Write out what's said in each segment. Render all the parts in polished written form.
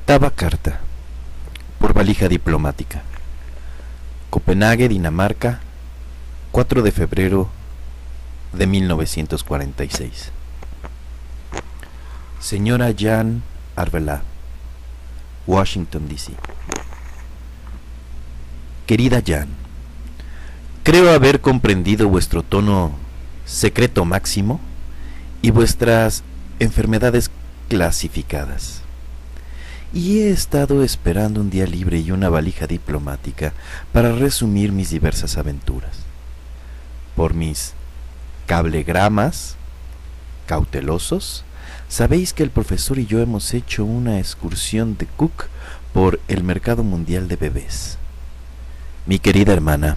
Octava carta, por valija diplomática. Copenhague, Dinamarca, 4 de febrero de 1946. Señora Jan Arvelá, Washington, D.C. Querida Jan, creo haber comprendido vuestro tono secreto máximo y vuestras enfermedades clasificadas. Y he estado esperando un día libre y una valija diplomática para resumir mis diversas aventuras. Por mis cablegramas cautelosos, sabéis que el profesor y yo hemos hecho una excursión de Cook por el mercado mundial de bebés. Mi querida hermana,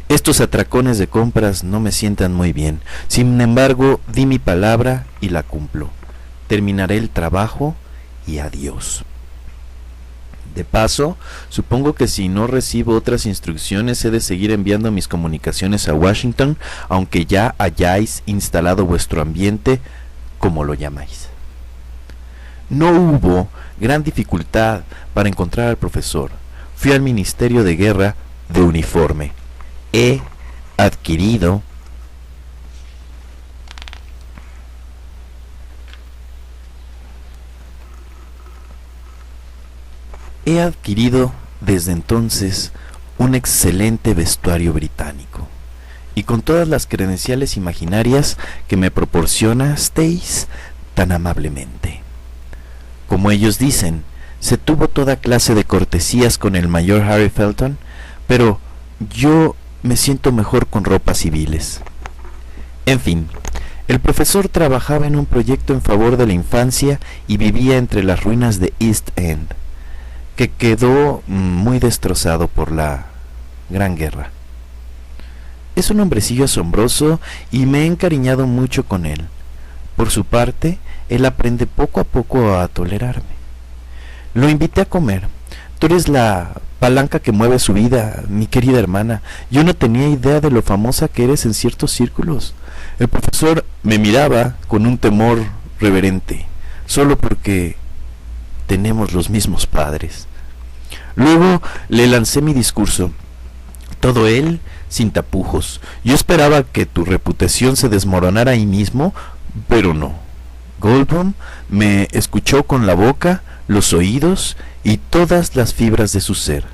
estos atracones de compras no me sientan muy bien. Sin embargo, di mi palabra y la cumplo. Terminaré el trabajo y adiós. De paso, supongo que si no recibo otras instrucciones he de seguir enviando mis comunicaciones a Washington, aunque ya hayáis instalado vuestro ambiente, como lo llamáis. No hubo gran dificultad para encontrar al profesor. Fui al Ministerio de Guerra de uniforme. He adquirido desde entonces un excelente vestuario británico, y con todas las credenciales imaginarias que me proporcionasteis tan amablemente. Como ellos dicen, se tuvo toda clase de cortesías con el mayor Harry Felton, pero yo me siento mejor con ropas civiles. En fin, el profesor trabajaba en un proyecto en favor de la infancia y vivía entre las ruinas de East End, que quedó muy destrozado por la Gran Guerra. Es un hombrecillo asombroso y me he encariñado mucho con él. Por su parte, él aprende poco a poco a tolerarme. Lo invité a comer. Tú eres la palanca que mueve su vida, mi querida hermana. Yo no tenía idea de lo famosa que eres en ciertos círculos. El profesor me miraba con un temor reverente, solo porque tenemos los mismos padres. Luego le lancé mi discurso, todo él sin tapujos. Yo esperaba que tu reputación se desmoronara ahí mismo, pero no. Goldblum me escuchó con la boca, los oídos y todas las fibras de su ser.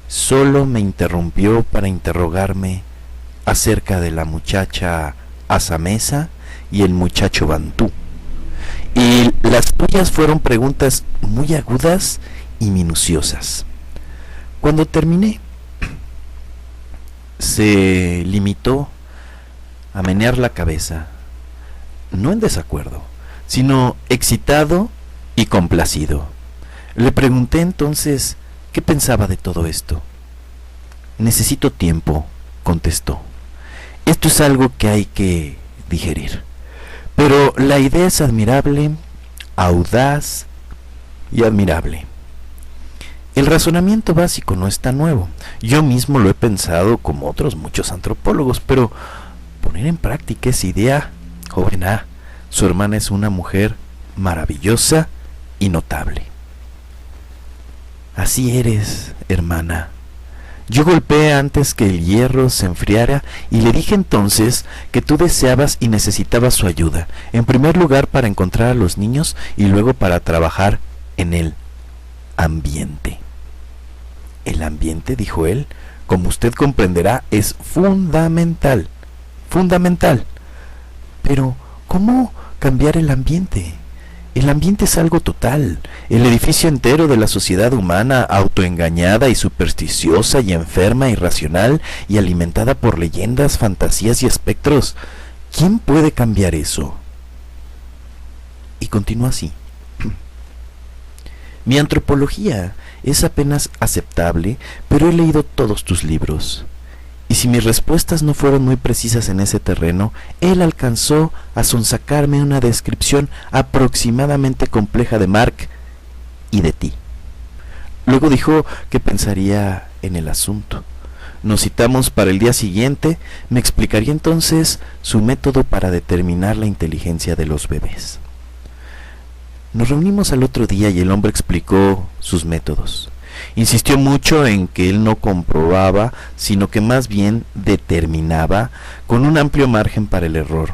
Solo me interrumpió para interrogarme acerca de la muchacha asamesa y el muchacho bantú. Y las tuyas fueron preguntas muy agudas y minuciosas. Cuando terminé, se limitó a menear la cabeza, no en desacuerdo, sino excitado y complacido. Le pregunté entonces qué pensaba de todo esto. Necesito tiempo, contestó. Esto es algo que hay que digerir. Pero la idea es admirable, audaz y admirable. El razonamiento básico no es tan nuevo. Yo mismo lo he pensado como otros muchos antropólogos, pero poner en práctica esa idea, joven A, su hermana es una mujer maravillosa y notable. Así eres, hermana. Yo golpeé antes que el hierro se enfriara y le dije entonces que tú deseabas y necesitabas su ayuda, en primer lugar para encontrar a los niños y luego para trabajar en el ambiente. El ambiente, dijo él, como usted comprenderá, es fundamental. Fundamental. Pero, ¿cómo cambiar el ambiente? El ambiente es algo total, el edificio entero de la sociedad humana, autoengañada y supersticiosa y enferma, irracional y alimentada por leyendas, fantasías y espectros. ¿Quién puede cambiar eso? Y continúa así. Mi antropología es apenas aceptable, pero he leído todos tus libros. Y si mis respuestas no fueron muy precisas en ese terreno, él alcanzó a sonsacarme una descripción aproximadamente compleja de Mark y de ti. Luego dijo que pensaría en el asunto. Nos citamos para el día siguiente. Me explicaría entonces su método para determinar la inteligencia de los bebés. Nos reunimos al otro día y el hombre explicó sus métodos. Insistió mucho en que él no comprobaba, sino que más bien determinaba con un amplio margen para el error.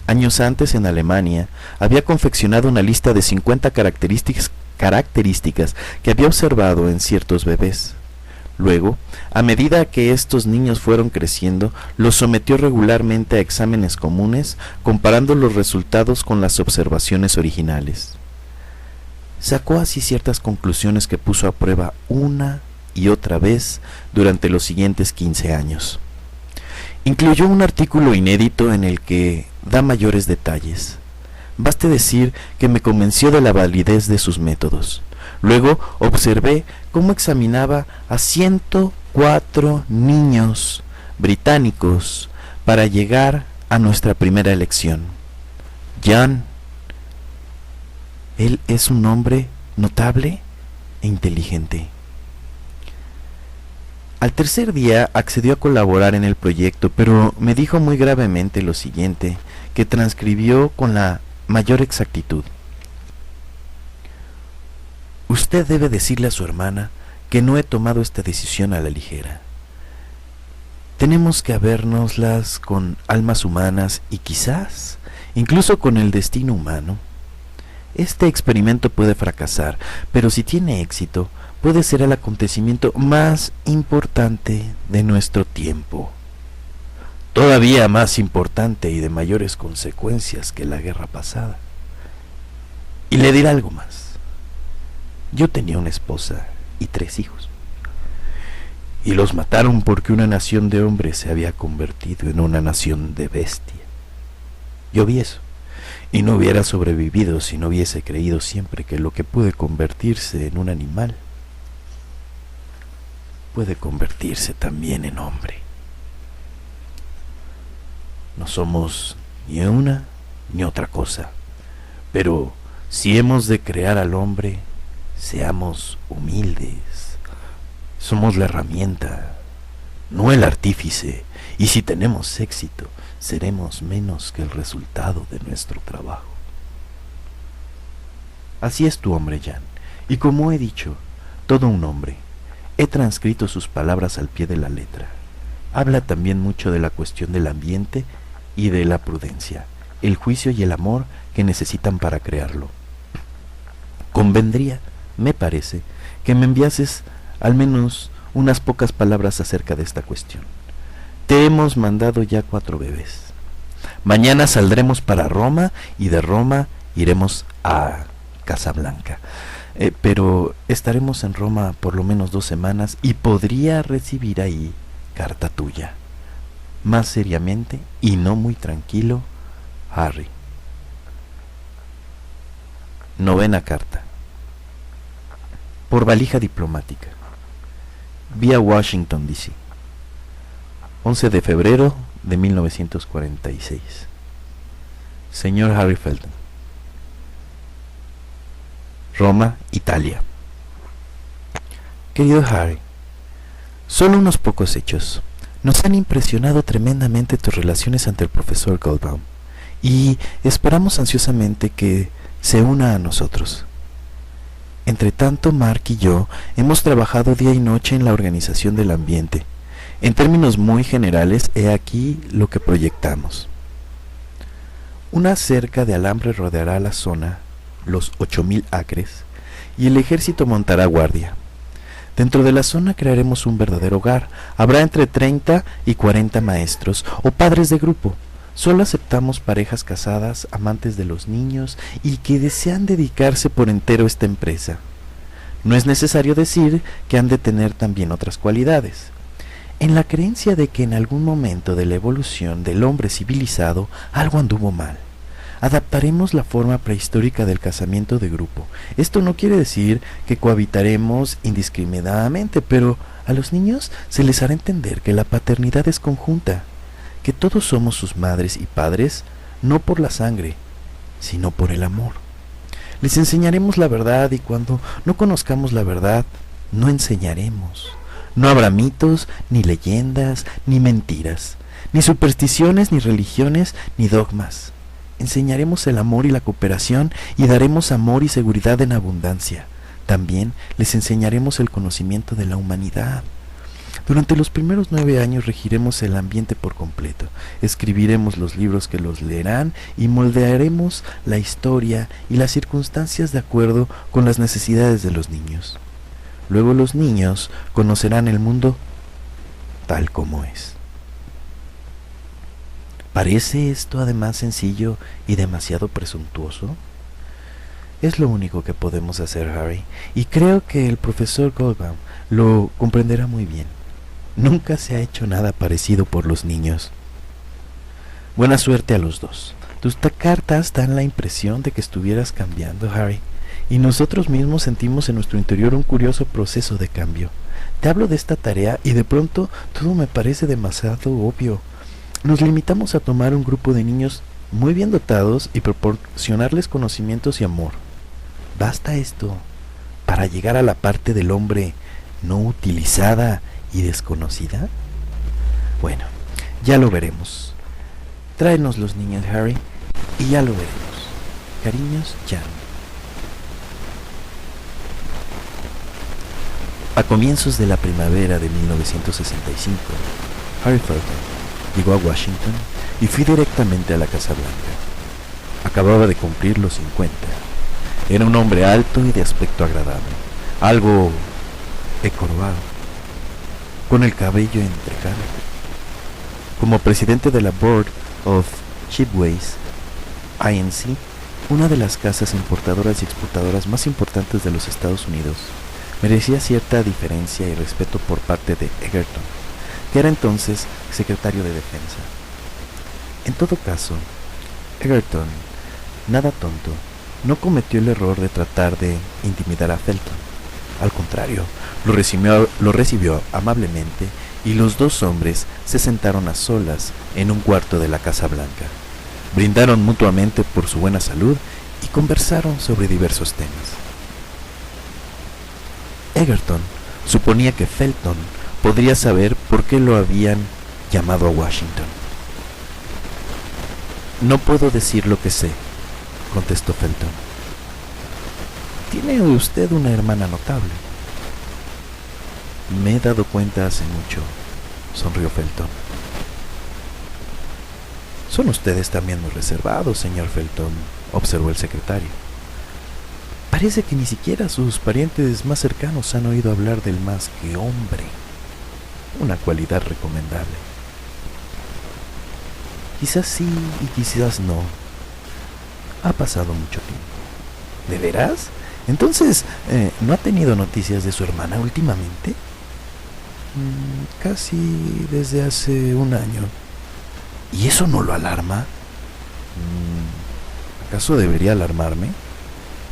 Años antes, en Alemania, había confeccionado una lista de 50 características que había observado en ciertos bebés. Luego, a medida que estos niños fueron creciendo, los sometió regularmente a exámenes comunes, comparando los resultados con las observaciones originales. Sacó así ciertas conclusiones que puso a prueba una y otra vez durante los siguientes 15 años. Incluyó un artículo inédito en el que da mayores detalles. Baste decir que me convenció de la validez de sus métodos. Luego observé cómo examinaba a 104 niños británicos para llegar a nuestra primera elección. Jan, él es un hombre notable e inteligente. Al tercer día accedió a colaborar en el proyecto, pero me dijo muy gravemente lo siguiente, que transcribió con la mayor exactitud. Usted debe decirle a su hermana que no he tomado esta decisión a la ligera. Tenemos que habérnoslas con almas humanas y quizás incluso con el destino humano. Este experimento puede fracasar, pero si tiene éxito, puede ser el acontecimiento más importante de nuestro tiempo. Todavía más importante y de mayores consecuencias que la guerra pasada. Y le diré algo más. Yo tenía una esposa y 3 hijos. Y los mataron porque una nación de hombres se había convertido en una nación de bestia. Yo vi eso. Y no hubiera sobrevivido si no hubiese creído siempre que lo que puede convertirse en un animal puede convertirse también en hombre. No somos ni una ni otra cosa, pero si hemos de crear al hombre, seamos humildes. Somos la herramienta, no el artífice, y si tenemos éxito, seremos menos que el resultado de nuestro trabajo. Así es tu hombre, Jan, y como he dicho, todo un hombre. He transcrito sus palabras al pie de la letra. Habla también mucho de la cuestión del ambiente y de la prudencia, el juicio y el amor que necesitan para crearlo. Convendría, me parece, que me enviases al menos unas pocas palabras acerca de esta cuestión. Te hemos mandado ya 4 bebés. Mañana saldremos para Roma y de Roma iremos a Casablanca. Pero estaremos en Roma por lo menos 2 semanas y podría recibir ahí carta tuya. Más seriamente y no muy tranquilo, Harry. 9ª carta. Por valija diplomática. Vía Washington, D.C. 11 de febrero de 1946. Señor Harry Felton. Roma, Italia. Querido Harry, solo unos pocos hechos. Nos han impresionado tremendamente tus relaciones ante el profesor Goldbaum y esperamos ansiosamente que se una a nosotros. Entre tanto, Mark y yo hemos trabajado día y noche en la organización del ambiente. En términos muy generales, he aquí lo que proyectamos. Una cerca de alambre rodeará la zona, los 8,000 acres, y el ejército montará guardia. Dentro de la zona crearemos un verdadero hogar. Habrá entre 30 y 40 maestros o padres de grupo. Solo aceptamos parejas casadas, amantes de los niños y que desean dedicarse por entero a esta empresa. No es necesario decir que han de tener también otras cualidades. En la creencia de que en algún momento de la evolución del hombre civilizado algo anduvo mal, adaptaremos la forma prehistórica del casamiento de grupo. Esto no quiere decir que cohabitaremos indiscriminadamente, pero a los niños se les hará entender que la paternidad es conjunta, que todos somos sus madres y padres, no por la sangre, sino por el amor. Les enseñaremos la verdad y cuando no conozcamos la verdad, no enseñaremos. No habrá mitos, ni leyendas, ni mentiras, ni supersticiones, ni religiones, ni dogmas. Enseñaremos el amor y la cooperación y daremos amor y seguridad en abundancia. También les enseñaremos el conocimiento de la humanidad. Durante los primeros 9 años regiremos el ambiente por completo, escribiremos los libros que los leerán y moldearemos la historia y las circunstancias de acuerdo con las necesidades de los niños. Luego los niños conocerán el mundo tal como es. ¿Parece esto además sencillo y demasiado presuntuoso? Es lo único que podemos hacer, Harry, y creo que el profesor Goldbaum lo comprenderá muy bien. Nunca se ha hecho nada parecido por los niños. Buena suerte a los dos. Tus cartas dan la impresión de que estuvieras cambiando, Harry, y nosotros mismos sentimos en nuestro interior un curioso proceso de cambio. Te hablo de esta tarea y de pronto todo me parece demasiado obvio. Nos limitamos a tomar un grupo de niños muy bien dotados y proporcionarles conocimientos y amor. ¿Basta esto para llegar a la parte del hombre no utilizada y desconocida? Bueno, ya lo veremos. Tráenos los niños, Harry, y ya lo veremos. Cariños, Jan. A comienzos de la primavera de 1965, Harry Felton llegó a Washington y fui directamente a la Casa Blanca. Acababa de cumplir los 50. Era un hombre alto y de aspecto agradable, algo encorvado, con el cabello entrecano. Como presidente de la Board of Shipways, Inc., una de las casas importadoras y exportadoras más importantes de los Estados Unidos, merecía cierta diferencia y respeto por parte de Egerton, que era entonces secretario de Defensa. En todo caso, Egerton, nada tonto, no cometió el error de tratar de intimidar a Felton. Al contrario, lo recibió amablemente y los dos hombres se sentaron a solas en un cuarto de la Casa Blanca. Brindaron mutuamente por su buena salud y conversaron sobre diversos temas. Egerton suponía que Felton podría saber por qué lo habían llamado a Washington. No puedo decir lo que sé, contestó Felton. Tiene usted una hermana notable. Me he dado cuenta hace mucho, sonrió Felton. Son ustedes también muy reservados, señor Felton, observó el secretario. Parece que ni siquiera sus parientes más cercanos han oído hablar del más que hombre. Una cualidad recomendable. Quizás sí y quizás no. Ha pasado mucho tiempo. ¿De veras? Entonces, ¿no ha tenido noticias de su hermana últimamente? Casi desde hace un año. ¿Y eso no lo alarma? ¿Acaso debería alarmarme?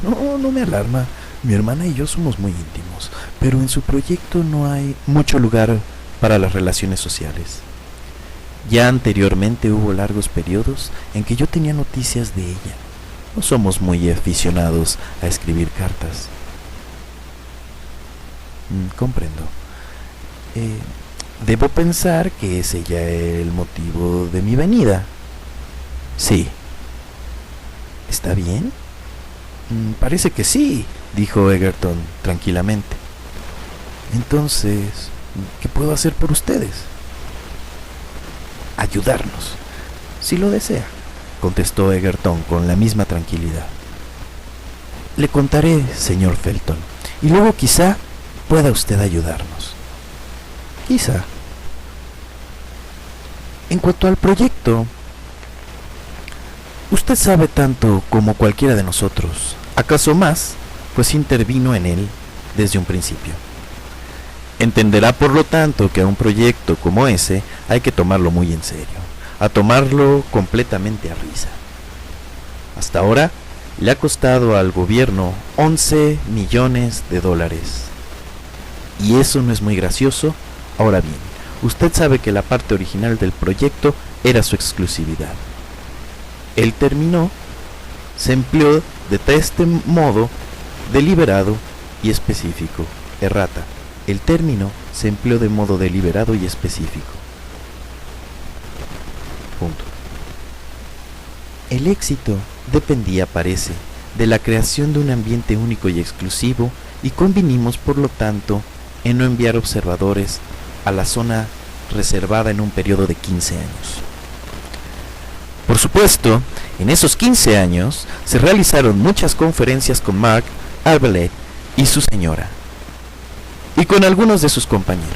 No, no me alarma. Mi hermana y yo somos muy íntimos, pero en su proyecto no hay mucho lugar para las relaciones sociales. Ya anteriormente hubo largos periodos en que yo tenía noticias de ella. No somos muy aficionados a escribir cartas. Comprendo. Debo pensar que es ella el motivo de mi venida. Sí. ¿Está bien? Parece que sí, dijo Egerton tranquilamente. Entonces, ¿qué puedo hacer por ustedes? Ayudarnos, si lo desea, contestó Egerton con la misma tranquilidad. Le contaré, señor Felton, y luego quizá pueda usted ayudarnos. Quizá. En cuanto al proyecto, usted sabe tanto como cualquiera de nosotros, acaso más, pues intervino en él desde un principio. Entenderá por lo tanto que a un proyecto como ese hay que tomarlo muy en serio, a tomarlo completamente a risa. Hasta ahora le ha costado al gobierno 11 millones de dólares. ¿Y eso no es muy gracioso? Ahora bien, usted sabe que la parte original del proyecto era su exclusividad. El término se empleó de este modo deliberado y específico. Errata. El término se empleó de modo deliberado y específico. Punto. El éxito dependía, parece, de la creación de un ambiente único y exclusivo, y convinimos, por lo tanto, en no enviar observadores a la zona reservada en un periodo de 15 años. Por supuesto, en esos 15 años se realizaron muchas conferencias con Mark Arbalete y su señora, y con algunos de sus compañeros,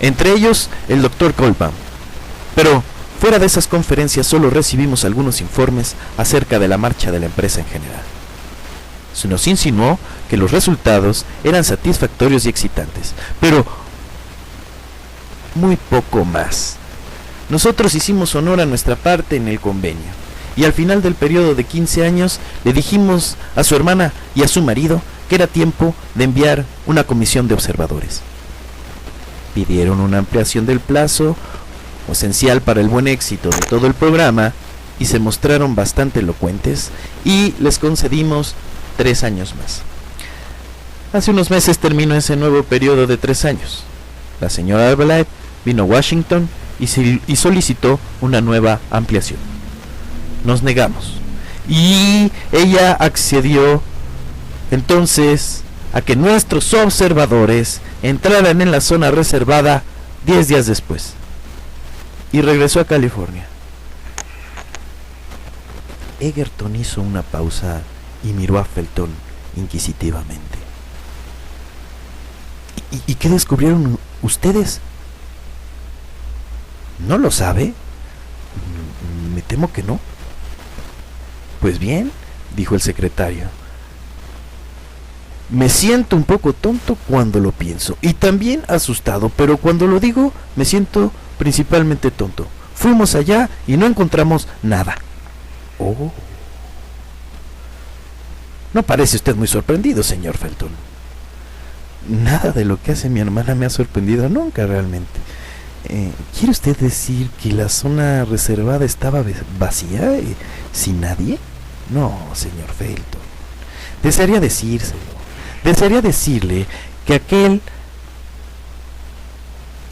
entre ellos el Dr. Goldbaum. Pero fuera de esas conferencias solo recibimos algunos informes acerca de la marcha de la empresa en general. Se nos insinuó que los resultados eran satisfactorios y excitantes, pero muy poco más. Nosotros hicimos honor a nuestra parte en el convenio, y al final del periodo de 15 años le dijimos a su hermana y a su marido que era tiempo de enviar una comisión de observadores. Pidieron una ampliación del plazo, esencial para el buen éxito de todo el programa, y se mostraron bastante elocuentes, y les concedimos 3 años más. Hace unos meses terminó ese nuevo periodo de 3 años. La señora Arbalete vino a Washington y solicitó una nueva ampliación. Nos negamos, y ella accedió entonces a que nuestros observadores entraran en la zona reservada 10 días después, y regresó a California. Egerton hizo una pausa y miró a Felton inquisitivamente. ¿Y qué descubrieron ustedes? ¿No lo sabe? Me temo que no. Pues bien, dijo el secretario. Me siento un poco tonto cuando lo pienso, y también asustado, pero cuando lo digo me siento principalmente tonto. Fuimos allá y no encontramos nada. Oh. No parece usted muy sorprendido, señor Felton. Nada de lo que hace mi hermana me ha sorprendido nunca realmente. ¿Quiere usted decir que la zona reservada estaba vacía, sin nadie? No, señor Felton. Desearía decírselo. Desearía decirle que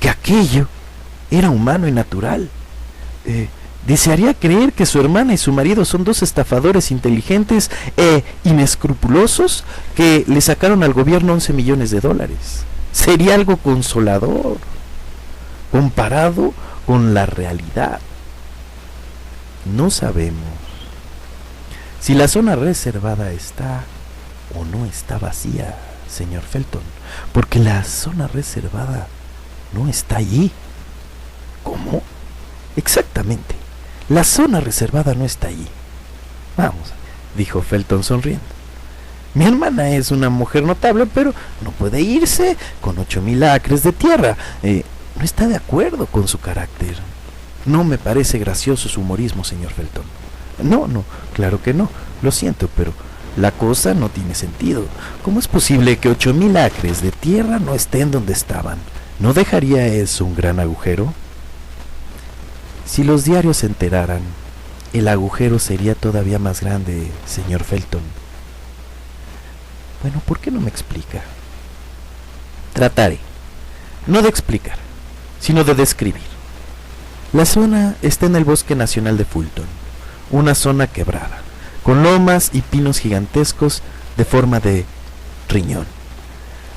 aquello era humano y natural. Desearía creer que su hermana y su marido son 2 estafadores inteligentes e inescrupulosos que le sacaron al gobierno 11 millones de dólares. Sería algo consolador comparado con la realidad. No sabemos si la zona reservada está o no está vacía, señor Felton, porque la zona reservada no está allí. ¿Cómo? Exactamente. La zona reservada no está allí. Vamos, dijo Felton sonriendo. Mi hermana es una mujer notable, pero no puede irse con 8,000 acres de tierra. No está de acuerdo con su carácter. No me parece gracioso su humorismo, señor Felton. No, claro que no. Lo siento, pero la cosa no tiene sentido. ¿Cómo es posible que 8,000 acres de tierra no estén donde estaban? ¿No dejaría eso un gran agujero? Si los diarios se enteraran, el agujero sería todavía más grande, señor Felton. Bueno, ¿por qué no me explica? Trataré, no de explicar, sino de describir. La zona está en el Bosque Nacional de Fulton, una zona quebrada, con lomas y pinos gigantescos de forma de riñón.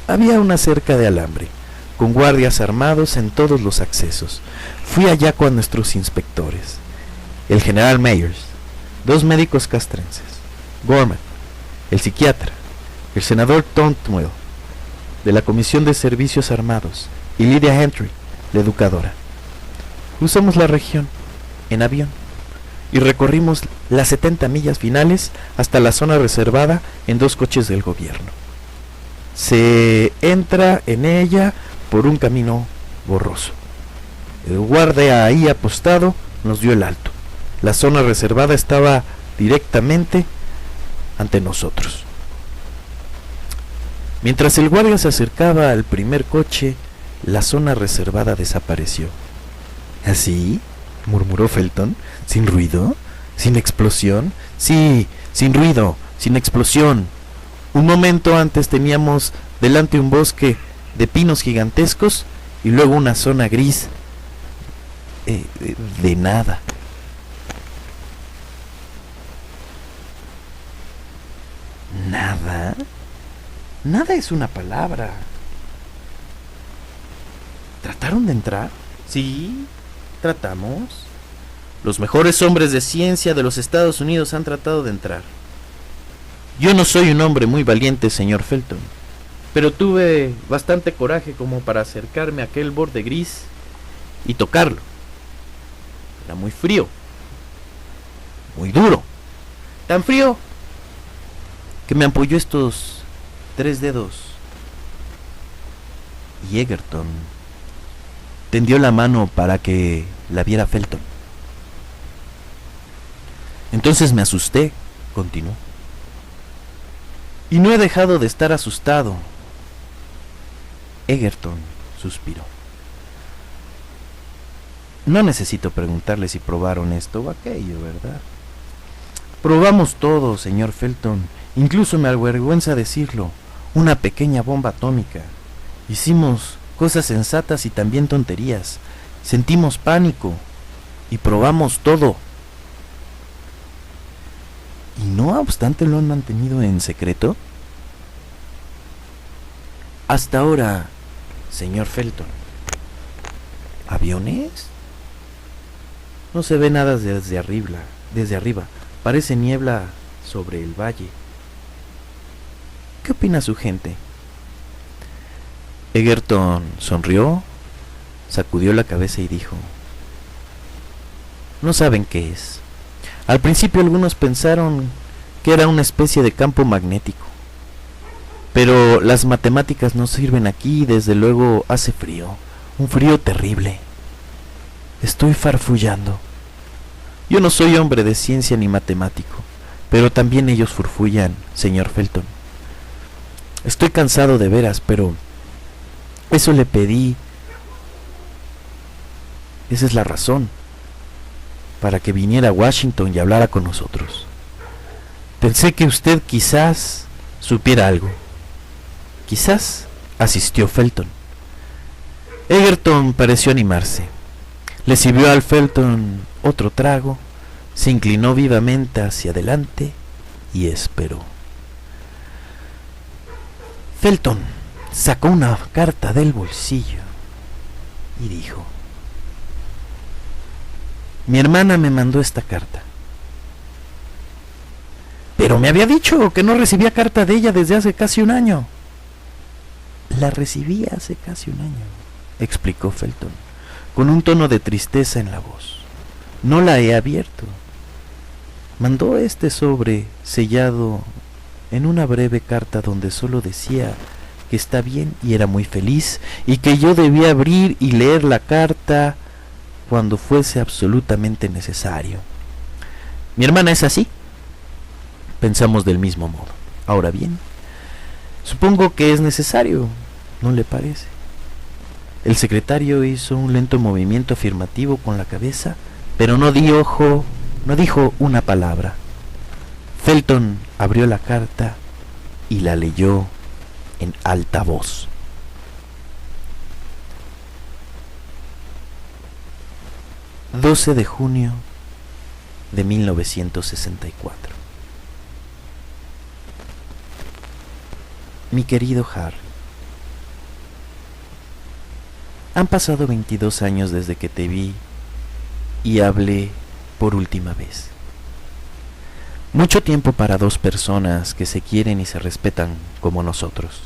Había una cerca de alambre, con guardias armados en todos los accesos. Fui allá con nuestros inspectores, el general Mayers, 2 médicos castrenses, Gorman, el psiquiatra, el senador Tontwell, de la Comisión de Servicios Armados, y Lydia Entry, la educadora. Cruzamos la región en avión y recorrimos las 70 millas finales hasta la zona reservada en 2 coches del gobierno. Se entra en ella por un camino borroso. El guardia ahí apostado nos dio el alto. La zona reservada estaba directamente ante nosotros. Mientras el guardia se acercaba al primer coche, la zona reservada desapareció. ¿Así?, murmuró Felton, sin ruido, sin explosión. Sí, sin ruido, sin explosión. Un momento antes teníamos delante un bosque de pinos gigantescos y luego una zona gris de nada. ¿Nada? Nada es una palabra. ¿Trataron de entrar? Sí, tratamos. Los mejores hombres de ciencia de los Estados Unidos han tratado de entrar. Yo no soy un hombre muy valiente, señor Felton, pero tuve bastante coraje como para acercarme a aquel borde gris y tocarlo. Era muy frío, muy duro, tan frío que me ampolló estos 3 dedos. Y Egerton tendió la mano para que la viera Felton. Entonces me asusté, continuó. Y no he dejado de estar asustado. Egerton suspiró. No necesito preguntarle si probaron esto o aquello, ¿verdad? Probamos todo, señor Felton. Incluso me avergüenza decirlo. Una pequeña bomba atómica. Hicimos cosas sensatas y también tonterías. Sentimos pánico. Y probamos todo. ¿Y no obstante lo han mantenido en secreto? Hasta ahora, señor Felton. ¿Aviones? No se ve nada desde arriba. Parece niebla sobre el valle. ¿Qué opina su gente? Egerton sonrió, sacudió la cabeza y dijo: no saben qué es. Al principio algunos pensaron que era una especie de campo magnético, pero las matemáticas no sirven aquí y desde luego hace frío, un frío terrible. Estoy farfullando. Yo no soy hombre de ciencia ni matemático, pero también ellos farfullan, señor Felton. Estoy cansado de veras, pero eso le pedí. Esa es la razón para que viniera a Washington y hablara con nosotros. Pensé que usted quizás supiera algo. Quizás, asistió Felton. Egerton pareció animarse. Le sirvió al Felton otro trago, se inclinó vivamente hacia adelante y esperó. Felton sacó una carta del bolsillo y dijo: mi hermana me mandó esta carta. Pero me había dicho que no recibía carta de ella desde hace casi un año. La recibí hace casi un año, explicó Felton, con un tono de tristeza en la voz. No la he abierto. Mandó este sobre sellado en una breve carta donde solo decía que está bien y era muy feliz y que yo debía abrir y leer la carta cuando fuese absolutamente necesario. Mi hermana es así. Pensamos del mismo modo. Ahora bien, supongo que es necesario, ¿no le parece? El secretario hizo un lento movimiento afirmativo con la cabeza, pero no dijo una palabra. Felton abrió la carta y la leyó en alta voz. «12 de junio de 1964. Mi querido Harry, han pasado 22 años desde que te vi y hablé por última vez. Mucho tiempo para dos personas que se quieren y se respetan como nosotros.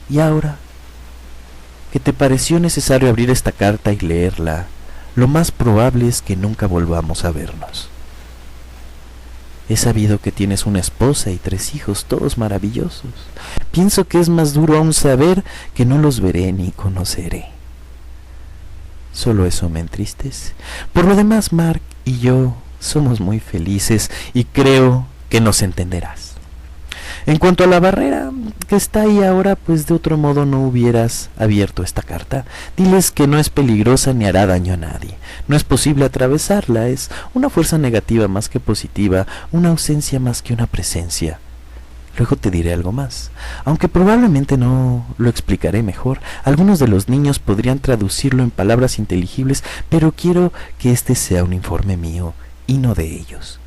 Y ahora que te pareció necesario abrir esta carta y leerla, lo más probable es que nunca volvamos a vernos. He sabido que tienes una esposa y 3 hijos, todos maravillosos. Pienso que es más duro aún saber que no los veré ni conoceré. Solo eso me entristece. Por lo demás, Mark y yo somos muy felices y creo que nos entenderás. En cuanto a la barrera que está ahí ahora, pues de otro modo no hubieras abierto esta carta. Diles que no es peligrosa ni hará daño a nadie. No es posible atravesarla, es una fuerza negativa más que positiva, una ausencia más que una presencia. Luego te diré algo más, aunque probablemente no lo explicaré mejor. Algunos de los niños podrían traducirlo en palabras inteligibles, pero quiero que este sea un informe mío y no de ellos.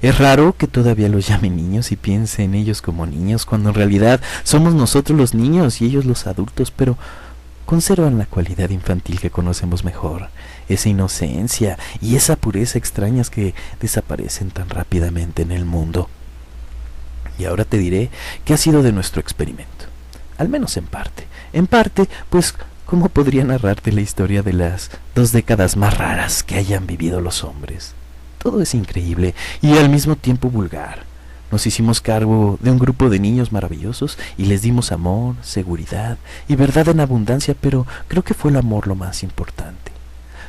Es raro que todavía los llamen niños y piense en ellos como niños, cuando en realidad somos nosotros los niños y ellos los adultos, pero conservan la cualidad infantil que conocemos mejor, esa inocencia y esa pureza extrañas que desaparecen tan rápidamente en el mundo. Y ahora te diré qué ha sido de nuestro experimento, al menos en parte. En parte, pues, ¿cómo podría narrarte la historia de las 2 décadas más raras que hayan vivido los hombres? Todo es increíble y al mismo tiempo vulgar. Nos hicimos cargo de un grupo de niños maravillosos y les dimos amor, seguridad y verdad en abundancia, pero creo que fue el amor lo más importante.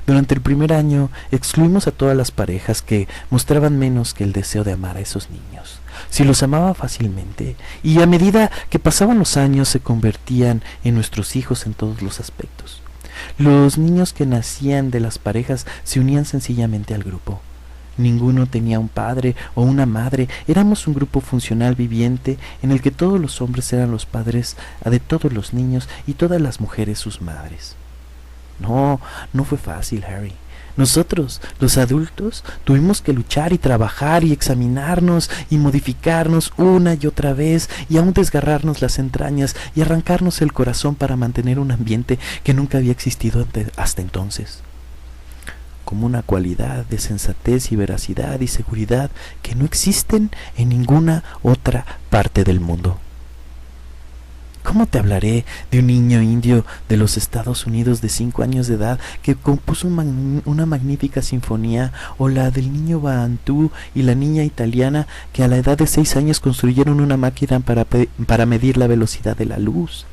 Durante el primer año excluimos a todas las parejas que mostraban menos que el deseo de amar a esos niños. Si los amaba fácilmente, y a medida que pasaban los años se convertían en nuestros hijos en todos los aspectos. Los niños que nacían de las parejas se unían sencillamente al grupo. Ninguno tenía un padre o una madre, éramos un grupo funcional viviente en el que todos los hombres eran los padres de todos los niños y todas las mujeres sus madres. No fue fácil, Harry. Nosotros, los adultos, tuvimos que luchar y trabajar y examinarnos y modificarnos una y otra vez y aún desgarrarnos las entrañas y arrancarnos el corazón para mantener un ambiente que nunca había existido hasta entonces. Como una cualidad de sensatez y veracidad y seguridad que no existen en ninguna otra parte del mundo. ¿Cómo te hablaré de un niño indio de los Estados Unidos de 5 años de edad que compuso una magnífica sinfonía, o la del niño Bantú y la niña italiana que a la edad de 6 años construyeron una máquina para medir la velocidad de la luz?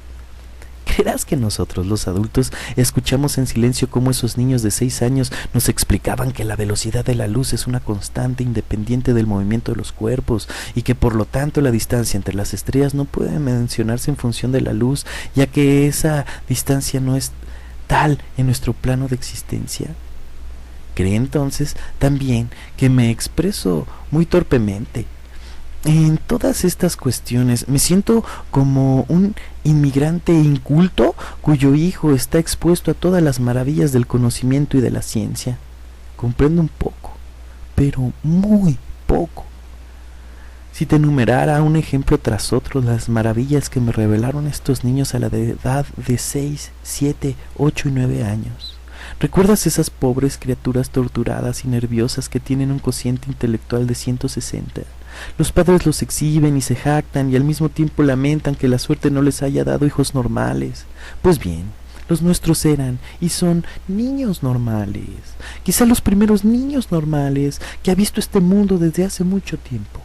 ¿Creerás que nosotros, los adultos, escuchamos en silencio cómo esos niños de 6 años nos explicaban que la velocidad de la luz es una constante independiente del movimiento de los cuerpos y que por lo tanto la distancia entre las estrellas no puede mencionarse en función de la luz, ya que esa distancia no es tal en nuestro plano de existencia? Cree entonces también que me expreso muy torpemente. En todas estas cuestiones me siento como un inmigrante inculto cuyo hijo está expuesto a todas las maravillas del conocimiento y de la ciencia. Comprendo un poco, pero muy poco. Si te enumerara un ejemplo tras otro las maravillas que me revelaron estos niños a la edad de 6, 7, 8 y 9 años. ¿Recuerdas esas pobres criaturas torturadas y nerviosas que tienen un cociente intelectual de 160? Los padres los exhiben y se jactan y al mismo tiempo lamentan que la suerte no les haya dado hijos normales. Pues bien, los nuestros eran y son niños normales, quizá los primeros niños normales que ha visto este mundo desde hace mucho tiempo.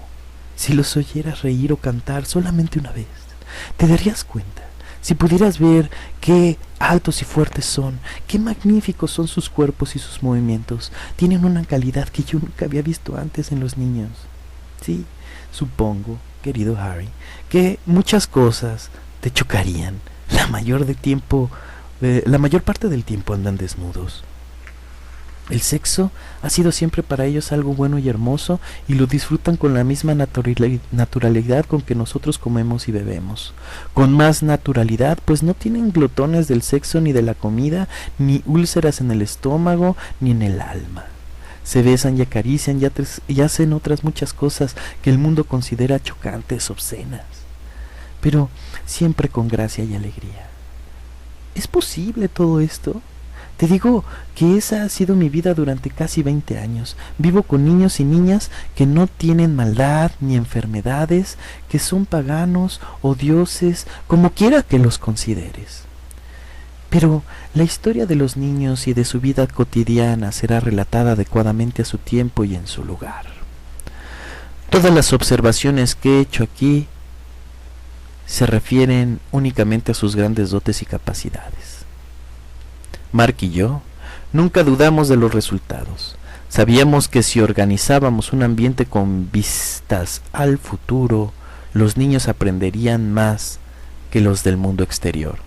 Si los oyeras reír o cantar solamente una vez, te darías cuenta. Si pudieras ver qué altos y fuertes son, qué magníficos son sus cuerpos y sus movimientos, tienen una calidad que yo nunca había visto antes en los niños. Sí, supongo, querido Harry, que muchas cosas te chocarían. La mayor parte del tiempo andan desnudos. El sexo ha sido siempre para ellos algo bueno y hermoso y lo disfrutan con la misma naturalidad con que nosotros comemos y bebemos. Con más naturalidad, pues no tienen glotones del sexo ni de la comida, ni úlceras en el estómago, ni en el alma. Se besan y acarician y hacen otras muchas cosas que el mundo considera chocantes, obscenas, pero siempre con gracia y alegría. ¿Es posible todo esto? Te digo que esa ha sido mi vida durante casi 20 años. Vivo con niños y niñas que no tienen maldad ni enfermedades, que son paganos o dioses, como quiera que los consideres. Pero la historia de los niños y de su vida cotidiana será relatada adecuadamente a su tiempo y en su lugar. Todas las observaciones que he hecho aquí se refieren únicamente a sus grandes dotes y capacidades. Mark y yo nunca dudamos de los resultados. Sabíamos que si organizábamos un ambiente con vistas al futuro, los niños aprenderían más que los del mundo exterior.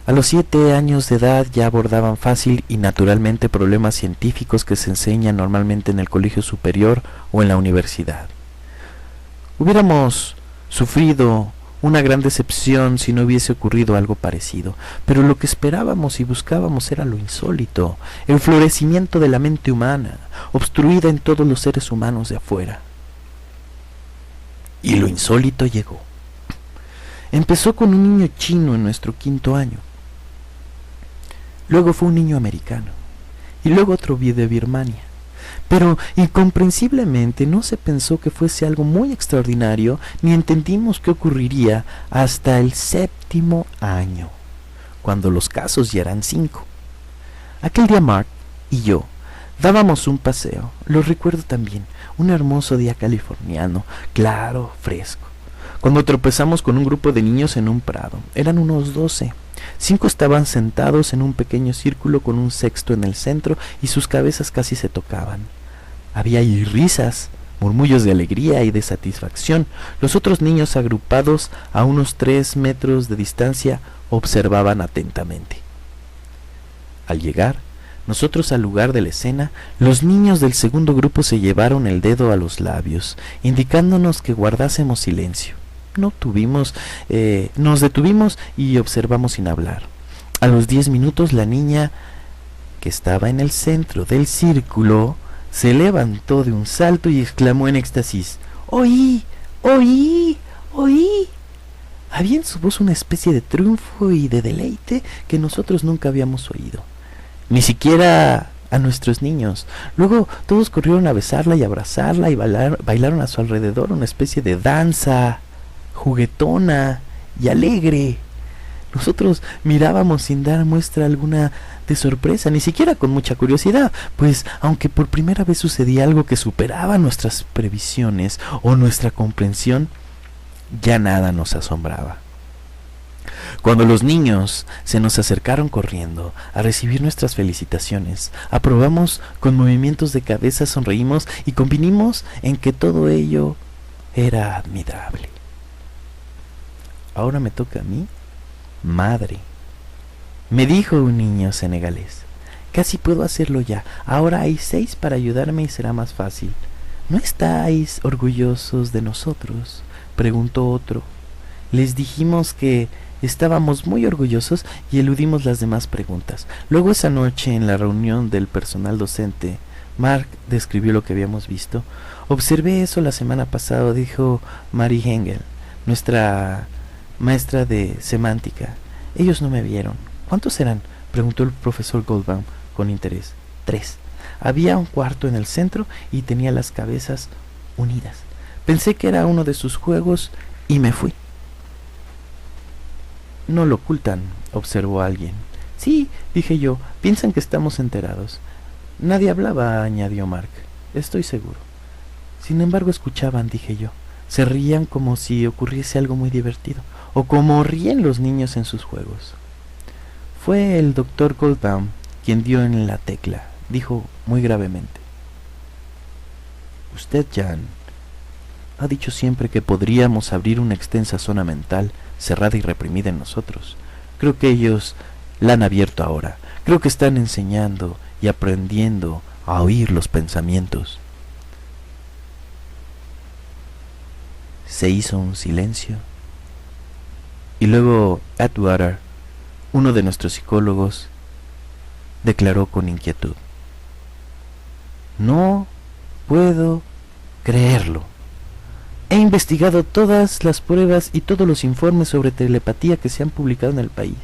A los 7 años de edad ya abordaban fácil y naturalmente problemas científicos que se enseñan normalmente en el colegio superior o en la universidad. Hubiéramos sufrido Una gran decepción si no hubiese ocurrido algo parecido, pero lo que esperábamos y buscábamos era lo insólito, el florecimiento de la mente humana, obstruida en todos los seres humanos de afuera. Y lo insólito llegó. Empezó con un niño chino en nuestro 5º año. Luego fue un niño americano. Y luego otro de Birmania. Pero incomprensiblemente no se pensó que fuese algo muy extraordinario, ni entendimos qué ocurriría hasta el 7º año, cuando los casos ya eran 5. Aquel día Mark y yo dábamos un paseo, lo recuerdo también, un hermoso día californiano, claro, fresco, cuando tropezamos con un grupo de niños en un prado. Eran unos 12. 5 estaban sentados en un pequeño círculo con un sexto en el centro y sus cabezas casi se tocaban. Había ahí risas, murmullos de alegría y de satisfacción. Los otros niños, agrupados a unos 3 metros de distancia, observaban atentamente. Al llegar nosotros al lugar de la escena, los niños del segundo grupo se llevaron el dedo a los labios, indicándonos que guardásemos silencio. Nos detuvimos y observamos sin hablar. A los 10 minutos la niña, que estaba en el centro del círculo, se levantó de un salto y exclamó en éxtasis: ¡Oí! ¡Oí! ¡Oí! Había en su voz una especie de triunfo y de deleite que nosotros nunca habíamos oído, ni siquiera a nuestros niños. Luego todos corrieron a besarla y abrazarla y bailaron a su alrededor una especie de danza juguetona y alegre. Nosotros mirábamos sin dar muestra alguna de sorpresa, ni siquiera con mucha curiosidad, pues aunque por primera vez sucedía algo que superaba nuestras previsiones o nuestra comprensión, ya nada nos asombraba. Cuando los niños se nos acercaron corriendo a recibir nuestras felicitaciones, aprobamos con movimientos de cabeza, sonreímos y convinimos en que todo ello era admirable. Ahora me toca a mí, madre, me dijo un niño senegalés. Casi puedo hacerlo ya. Ahora hay 6 para ayudarme y será más fácil. ¿No estáis orgullosos de nosotros?, preguntó otro. Les dijimos que estábamos muy orgullosos y eludimos las demás preguntas. Luego esa noche, en la reunión del personal docente, Mark describió lo que habíamos visto. Observé eso la semana pasada, dijo Mary Hengel, nuestra maestra de semántica. Ellos no me vieron. ¿Cuántos eran?, preguntó el profesor Goldbaum con interés. 3. Había un cuarto en el centro y tenía las cabezas unidas. Pensé que era uno de sus juegos y me fui. No lo ocultan, observó alguien. Sí, dije yo, piensan que estamos enterados. Nadie hablaba, añadió Mark. Estoy seguro. Sin embargo, escuchaban, dije yo. Se reían como si ocurriese algo muy divertido, o como ríen los niños en sus juegos. Fue el doctor Goldbaum quien dio en la tecla. Dijo muy gravemente: Usted, Jan, ha dicho siempre que podríamos abrir una extensa zona mental cerrada y reprimida en nosotros. Creo que ellos la han abierto ahora. Creo que están enseñando y aprendiendo a oír los pensamientos. Se hizo un silencio y luego Atwater, uno de nuestros psicólogos, declaró con inquietud: No puedo creerlo. He investigado todas las pruebas y todos los informes sobre telepatía que se han publicado en el país,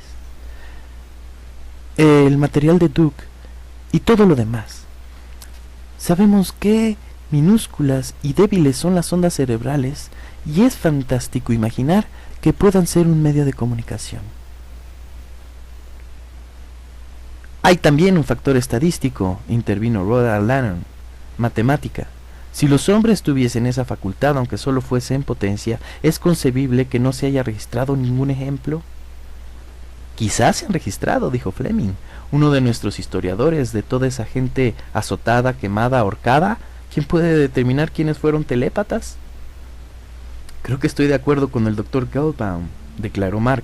el material de Duke y todo lo demás. Sabemos qué minúsculas y débiles son las ondas cerebrales y es fantástico imaginar que puedan ser un medio de comunicación. Hay también un factor estadístico, intervino Rhoda Lannon, matemática. Si los hombres tuviesen esa facultad, aunque solo fuese en potencia, ¿es concebible que no se haya registrado ningún ejemplo? Quizás se han registrado, dijo Fleming, uno de nuestros historiadores, de toda esa gente azotada, quemada, ahorcada. ¿Quién puede determinar quiénes fueron telépatas? Creo que estoy de acuerdo con el doctor Goldbaum, declaró Mark.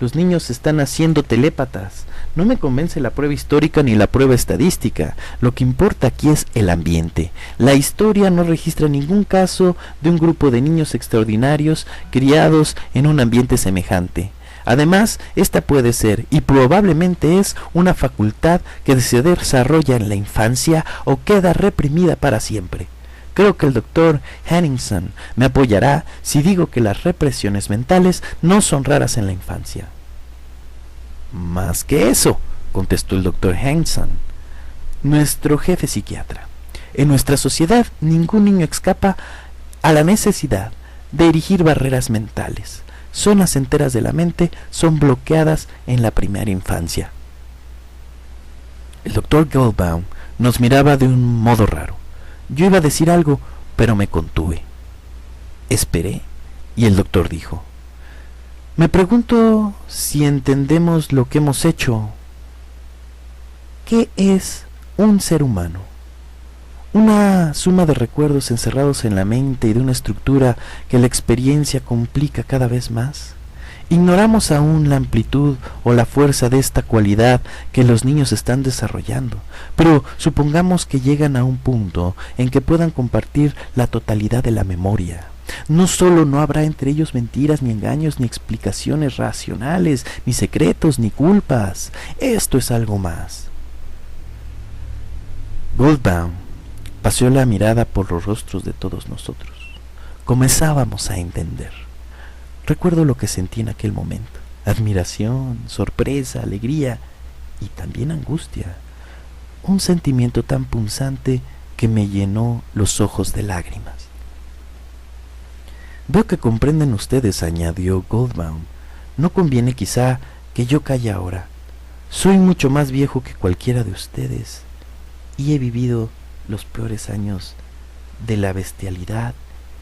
Los niños están haciendo telépatas. No me convence la prueba histórica ni la prueba estadística. Lo que importa aquí es el ambiente. La historia no registra ningún caso de un grupo de niños extraordinarios criados en un ambiente semejante. Además, esta puede ser, y probablemente es, una facultad que se desarrolla en la infancia o queda reprimida para siempre. Creo que el doctor Henningsen me apoyará si digo que las represiones mentales no son raras en la infancia. Más que eso, contestó el doctor Henningsen, nuestro jefe psiquiatra. En nuestra sociedad ningún niño escapa a la necesidad de erigir barreras mentales. Zonas enteras de la mente son bloqueadas en la primera infancia. El doctor Goldbaum nos miraba de un modo raro. Yo iba a decir algo, pero me contuve. Esperé, y el doctor dijo: me pregunto si entendemos lo que hemos hecho. ¿Qué es un ser humano? Una suma de recuerdos encerrados en la mente y de una estructura que la experiencia complica cada vez más. Ignoramos aún la amplitud o la fuerza de esta cualidad que los niños están desarrollando, pero supongamos que llegan a un punto en que puedan compartir la totalidad de la memoria. No solo no habrá entre ellos mentiras, ni engaños, ni explicaciones racionales, ni secretos, ni culpas. Esto es algo más. Goldbaum paseó la mirada por los rostros de todos nosotros. Comenzábamos a entender. Recuerdo lo que sentí en aquel momento: admiración, sorpresa, alegría y también angustia. Un sentimiento tan punzante que me llenó los ojos de lágrimas. Veo que comprenden ustedes, añadió Goldbaum. No conviene quizá que yo calle ahora. Soy mucho más viejo que cualquiera de ustedes y he vivido los peores años de la bestialidad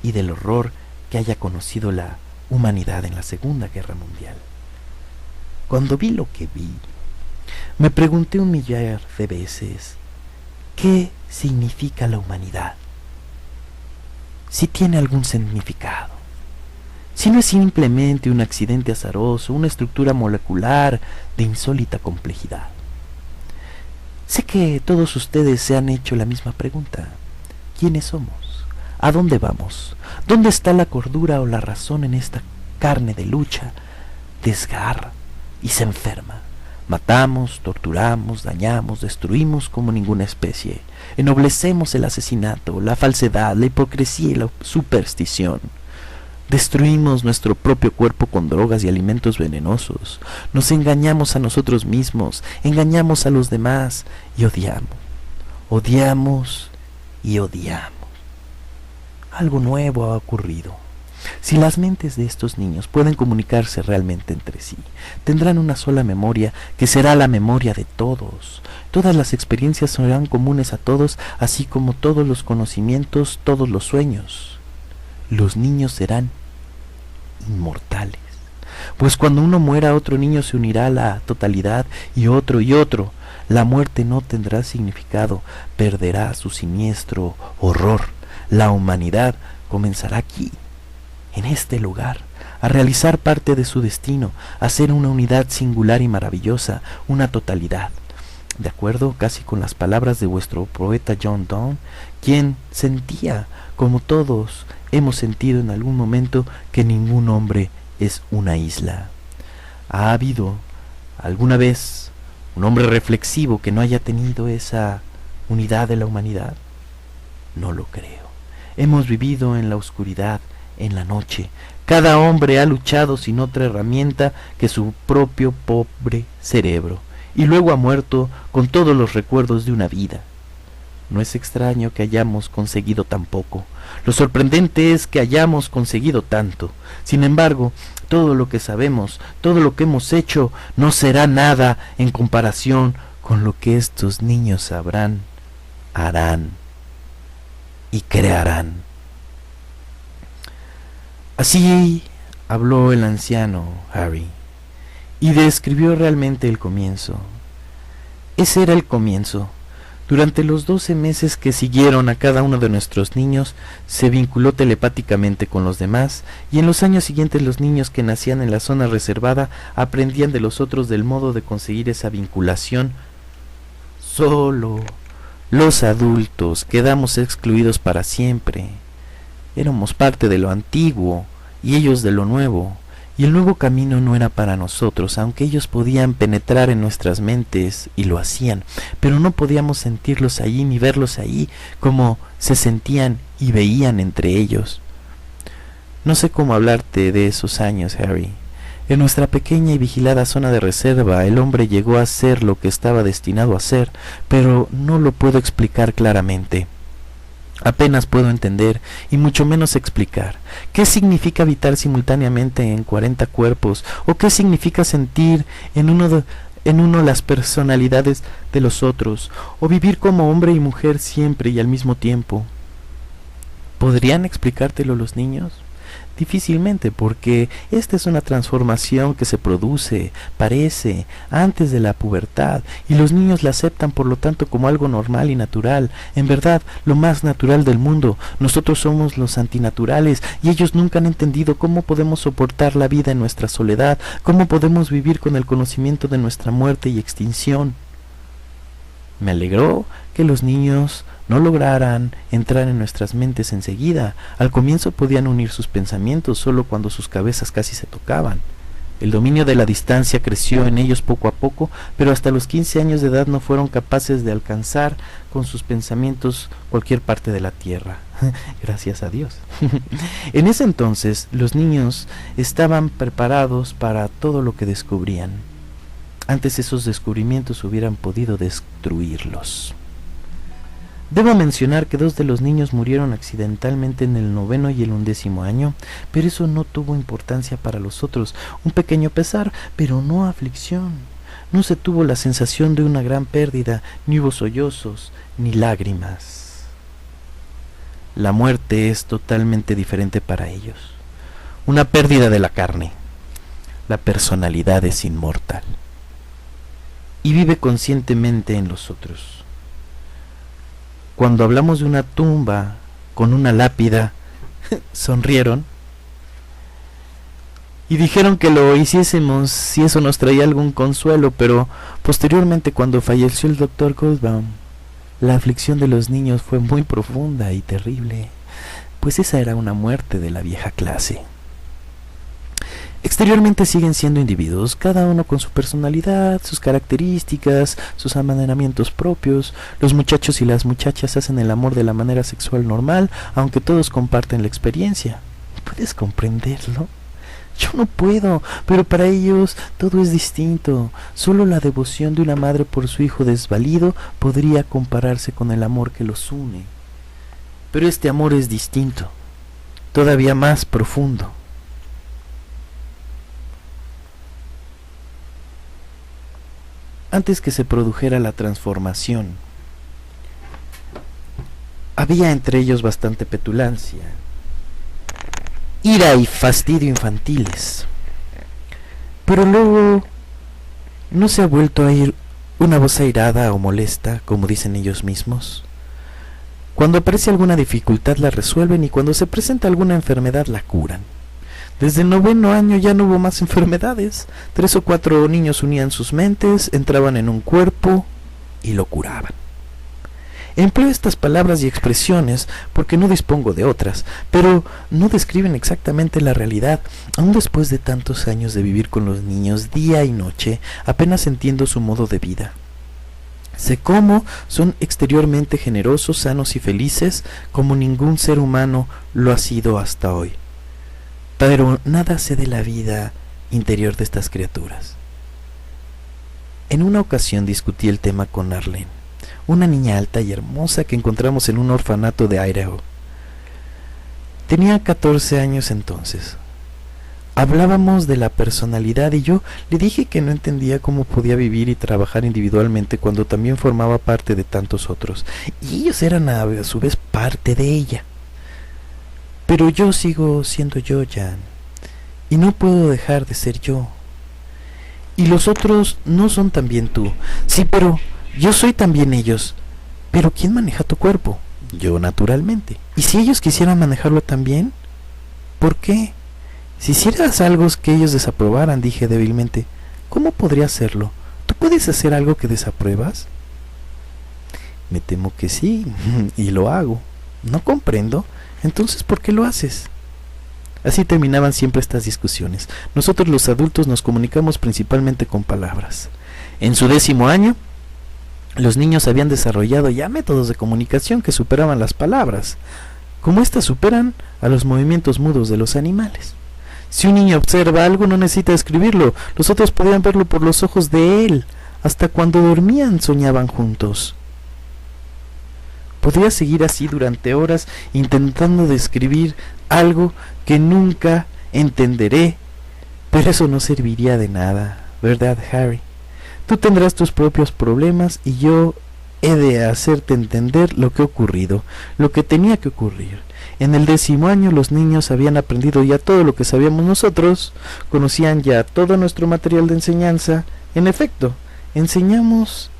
y del horror que haya conocido la humanidad en la Segunda Guerra Mundial. Cuando vi lo que vi, me pregunté 1,000,000 de veces: ¿qué significa la humanidad? Si tiene algún significado. Si no es simplemente un accidente azaroso, una estructura molecular de insólita complejidad. Sé que todos ustedes se han hecho la misma pregunta: ¿quiénes somos? ¿A dónde vamos? ¿Dónde está la cordura o la razón en esta carne de lucha, desgarra y se enferma? Matamos, torturamos, dañamos, destruimos como ninguna especie. Ennoblecemos el asesinato, la falsedad, la hipocresía y la superstición. Destruimos nuestro propio cuerpo con drogas y alimentos venenosos. Nos engañamos a nosotros mismos, engañamos a los demás y odiamos. Odiamos y odiamos. Algo nuevo ha ocurrido. Si las mentes de estos niños pueden comunicarse realmente entre sí, tendrán una sola memoria que será la memoria de todos. Todas las experiencias serán comunes a todos, así como todos los conocimientos, todos los sueños. Los niños serán inmortales, pues cuando uno muera, otro niño se unirá a la totalidad y otro y otro. La muerte no tendrá significado, perderá su siniestro horror. La humanidad comenzará aquí, en este lugar, a realizar parte de su destino, a ser una unidad singular y maravillosa, una totalidad. De acuerdo casi con las palabras de vuestro poeta John Donne, quien sentía, como todos hemos sentido en algún momento, que ningún hombre es una isla. ¿Ha habido alguna vez un hombre reflexivo que no haya tenido esa unidad de la humanidad? No lo creo. Hemos vivido en la oscuridad, en la noche. Cada hombre ha luchado sin otra herramienta que su propio pobre cerebro, y luego ha muerto con todos los recuerdos de una vida. No es extraño que hayamos conseguido tan poco. Lo sorprendente es que hayamos conseguido tanto. Sin embargo, todo lo que sabemos, todo lo que hemos hecho, no será nada en comparación con lo que estos niños sabrán, harán y crearán. Así habló el anciano Harry, y describió realmente el comienzo. Ese era el comienzo. Durante los 12 meses que siguieron a cada uno de nuestros niños, se vinculó telepáticamente con los demás, y en los años siguientes los niños que nacían en la zona reservada aprendían de los otros del modo de conseguir esa vinculación. Solo los adultos quedamos excluidos para siempre. Éramos parte de lo antiguo y ellos de lo nuevo, y el nuevo camino no era para nosotros, aunque ellos podían penetrar en nuestras mentes y lo hacían, pero no podíamos sentirlos allí ni verlos allí como se sentían y veían entre ellos. No sé cómo hablarte de esos años, Harry. En nuestra pequeña y vigilada zona de reserva, el hombre llegó a ser lo que estaba destinado a ser, pero no lo puedo explicar claramente. Apenas puedo entender, y mucho menos explicar, qué significa habitar simultáneamente en 40 cuerpos, o qué significa sentir en uno las personalidades de los otros, o vivir como hombre y mujer siempre y al mismo tiempo. ¿Podrían explicártelo los niños? Difícilmente, porque esta es una transformación que se produce, parece, antes de la pubertad, y los niños la aceptan por lo tanto como algo normal y natural, en verdad, lo más natural del mundo. Nosotros somos los antinaturales, y ellos nunca han entendido cómo podemos soportar la vida en nuestra soledad, cómo podemos vivir con el conocimiento de nuestra muerte y extinción. Me alegró que los niños no lograran entrar en nuestras mentes enseguida. Al comienzo podían unir sus pensamientos solo cuando sus cabezas casi se tocaban. El dominio de la distancia creció en ellos poco a poco, pero hasta los 15 años de edad no fueron capaces de alcanzar con sus pensamientos cualquier parte de la Tierra. Gracias a Dios. En ese entonces, los niños estaban preparados para todo lo que descubrían. Antes esos descubrimientos hubieran podido destruirlos. Debo mencionar que 2 de los niños murieron accidentalmente en el 9º y el 11º año, pero eso no tuvo importancia para los otros. Un pequeño pesar, pero no aflicción. No se tuvo la sensación de una gran pérdida, ni hubo sollozos, ni lágrimas. La muerte es totalmente diferente para ellos. Una pérdida de la carne. La personalidad es inmortal. Y vive conscientemente en los otros. Cuando hablamos de una tumba con una lápida, sonrieron y dijeron que lo hiciésemos si eso nos traía algún consuelo, pero posteriormente, cuando falleció el Dr. Goldbaum, la aflicción de los niños fue muy profunda y terrible, pues esa era una muerte de la vieja clase. Exteriormente siguen siendo individuos, cada uno con su personalidad, sus características, sus amaneramientos propios. Los muchachos y las muchachas hacen el amor de la manera sexual normal, aunque todos comparten la experiencia. ¿Puedes comprenderlo? Yo no puedo, pero para ellos todo es distinto. Solo la devoción de una madre por su hijo desvalido podría compararse con el amor que los une. Pero este amor es distinto, todavía más profundo. Antes que se produjera la transformación, había entre ellos bastante petulancia, ira y fastidio infantiles. Pero luego no se ha vuelto a oír una voz airada o molesta, como dicen ellos mismos. Cuando aparece alguna dificultad la resuelven, y cuando se presenta alguna enfermedad la curan. Desde el 9º año ya no hubo más enfermedades. 3 o 4 niños unían sus mentes, entraban en un cuerpo y lo curaban. Empleo estas palabras y expresiones porque no dispongo de otras, pero no describen exactamente la realidad. Aún después de tantos años de vivir con los niños día y noche, apenas entiendo su modo de vida. Sé cómo son exteriormente generosos, sanos y felices, como ningún ser humano lo ha sido hasta hoy. Pero nada sé de la vida interior de estas criaturas. En una ocasión discutí el tema con Arlene, una niña alta y hermosa que encontramos en un orfanato de Idaho. Tenía 14 años entonces. Hablábamos de la personalidad y yo le dije que no entendía cómo podía vivir y trabajar individualmente cuando también formaba parte de tantos otros, y ellos eran a su vez parte de ella. Pero yo sigo siendo yo, Jan, y no puedo dejar de ser yo. Y los otros no son también tú. Sí, pero yo soy también ellos. Pero ¿quién maneja tu cuerpo? Yo, naturalmente. ¿Y si ellos quisieran manejarlo también? ¿Por qué? Si hicieras algo que ellos desaprobaran, dije débilmente, ¿cómo podría hacerlo? ¿Tú puedes hacer algo que desapruebas? Me temo que sí, y lo hago. No comprendo. Entonces, ¿por qué lo haces? Así terminaban siempre estas discusiones. Nosotros los adultos nos comunicamos principalmente con palabras. En su 10º año, los niños habían desarrollado ya métodos de comunicación que superaban las palabras, como éstas superan a los movimientos mudos de los animales. Si un niño observa algo, no necesita escribirlo. Los otros podían verlo por los ojos de él. Hasta cuando dormían soñaban juntos. Podría seguir así durante horas intentando describir algo que nunca entenderé, pero eso no serviría de nada, ¿verdad, Harry? Tú tendrás tus propios problemas y yo he de hacerte entender lo que ha ocurrido, lo que tenía que ocurrir. En el 10º año los niños habían aprendido ya todo lo que sabíamos nosotros, conocían ya todo nuestro material de enseñanza. En efecto, enseñamos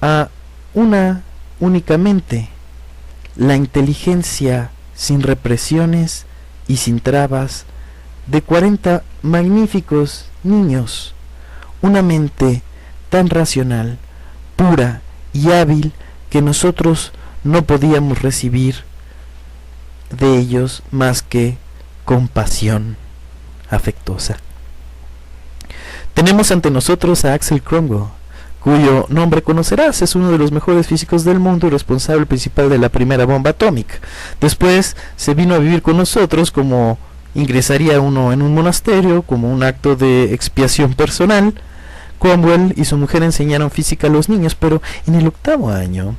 a una únicamente la inteligencia sin represiones y sin trabas de 40 magníficos niños, una mente tan racional, pura y hábil que nosotros no podíamos recibir de ellos más que compasión afectuosa. Tenemos ante nosotros a Axel Cromwell, cuyo nombre conocerás. Es uno de los mejores físicos del mundo y responsable principal de la primera bomba atómica. Después se vino a vivir con nosotros, como ingresaría uno en un monasterio, como un acto de expiación personal. Cromwell y su mujer enseñaron física a los niños, pero en el 8º año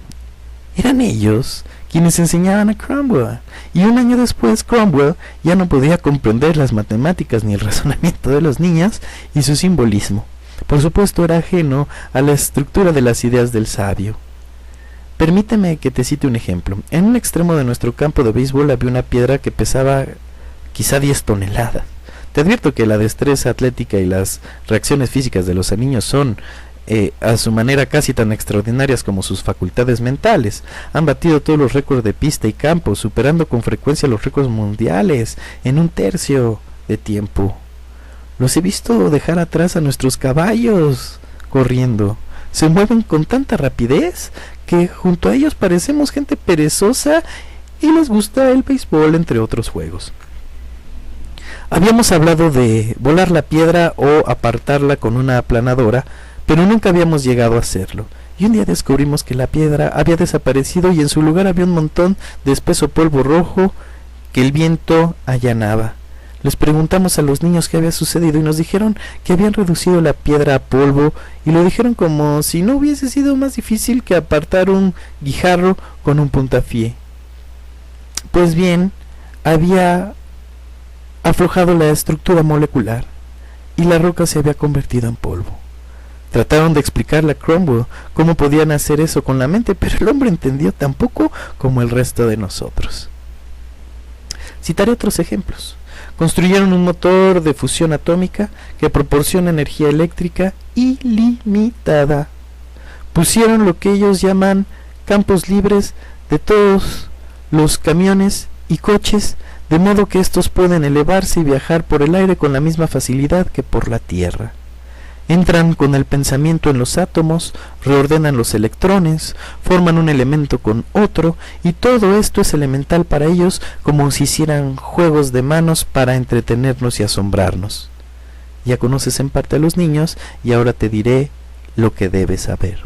eran ellos quienes enseñaban a Cromwell. Y un año después Cromwell ya no podía comprender las matemáticas ni el razonamiento de los niños y su simbolismo. Por supuesto, era ajeno a la estructura de las ideas del sabio. Permíteme que te cite un ejemplo. En un extremo de nuestro campo de béisbol había una piedra que pesaba quizá 10 toneladas. Te advierto que la destreza atlética y las reacciones físicas de los niños son, a su manera, casi tan extraordinarias como sus facultades mentales. Han batido todos los récords de pista y campo, superando con frecuencia los récords mundiales en un tercio de tiempo. Los he visto dejar atrás a nuestros caballos corriendo. Se mueven con tanta rapidez que junto a ellos parecemos gente perezosa y les gusta el béisbol, entre otros juegos. Habíamos hablado de volar la piedra o apartarla con una aplanadora, pero nunca habíamos llegado a hacerlo. Y un día descubrimos que la piedra había desaparecido y en su lugar había un montón de espeso polvo rojo que el viento allanaba. Les preguntamos a los niños qué había sucedido y nos dijeron que habían reducido la piedra a polvo, y lo dijeron como si no hubiese sido más difícil que apartar un guijarro con un puntapié. Pues bien, había aflojado la estructura molecular y la roca se había convertido en polvo. Trataron de explicarle a Cromwell cómo podían hacer eso con la mente, pero el hombre entendió tan poco como el resto de nosotros. Citaré otros ejemplos. Construyeron un motor de fusión atómica que proporciona energía eléctrica ilimitada. Pusieron lo que ellos llaman campos libres de todos los camiones y coches, de modo que estos pueden elevarse y viajar por el aire con la misma facilidad que por la tierra. Entran con el pensamiento en los átomos, reordenan los electrones, forman un elemento con otro, y todo esto es elemental para ellos, como si hicieran juegos de manos para entretenernos y asombrarnos. Ya conoces en parte a los niños, y ahora te diré lo que debes saber.